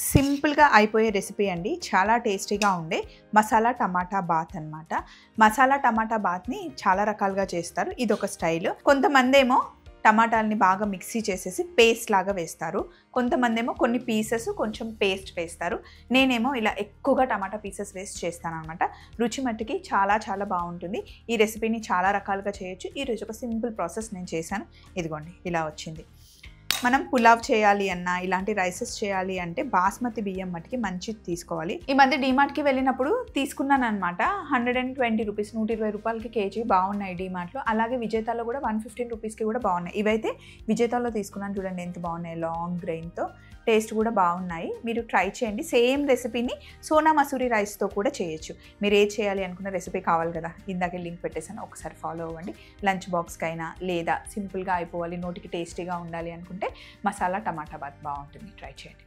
సింపుల్గా అయిపోయే రెసిపీ అండి. చాలా టేస్టీగా ఉండే మసాలా టమాటా బాత్ అనమాట. మసాలా టమాటా బాత్ని చాలా రకాలుగా చేస్తారు. ఇదొక స్టైల్. కొంతమందేమో టమాటాలని బాగా మిక్సీ చేసేసి పేస్ట్ లాగా వేస్తారు. కొంతమందేమో కొన్ని పీసెస్ కొంచెం పేస్ట్ వేస్తారు. నేనేమో ఇలా ఎక్కువగా టమాటా పీసెస్ వేస్ట్ చేస్తానన్నమాట. రుచి మట్టికి చాలా చాలా బాగుంటుంది. ఈ రెసిపీని చాలా రకాలుగా చేయొచ్చు. ఈరోజు ఒక సింపుల్ ప్రాసెస్ నేను చేశాను. ఇదిగోండి ఇలా వచ్చింది. మనం పులావ్ చేయాలి అన్నా ఇలాంటి రైసెస్ చేయాలి అంటే బాస్మతి బియ్యం మట్టికి మంచిది తీసుకోవాలి. ఈ మధ్య డీమార్ట్కి వెళ్ళినప్పుడు తీసుకున్నాను అనమాట. 120 రూపీస్, 120 రూపాయలకి కేజీ బాగున్నాయి డీమార్ట్లో. అలాగే విజేతాలో కూడా 115 రూపీస్కి కూడా బాగున్నాయి. ఇవైతే విజేతాలో తీసుకున్నాను, చూడండి ఎంత బాగున్నాయి. లాంగ్ గ్రెయిన్తో టేస్ట్ కూడా బాగున్నాయి. మీరు ట్రై చేయండి. సేమ్ రెసిపీని సోనా మసూరి రైస్తో కూడా చేయొచ్చు. మీరు ఏది చేయాలి అనుకున్న రెసిపీ కావాలి కదా, ఇందాకే లింక్ పెట్టేసాను, ఒకసారి ఫాలో అవ్వండి. లంచ్ బాక్స్కైనా లేదా సింపుల్గా అయిపోవాలి, నోటికి టేస్టీగా ఉండాలి అనుకుంటే మసాలా టమాటా బాత్ బాగుంటుంది. ట్రై చేయండి.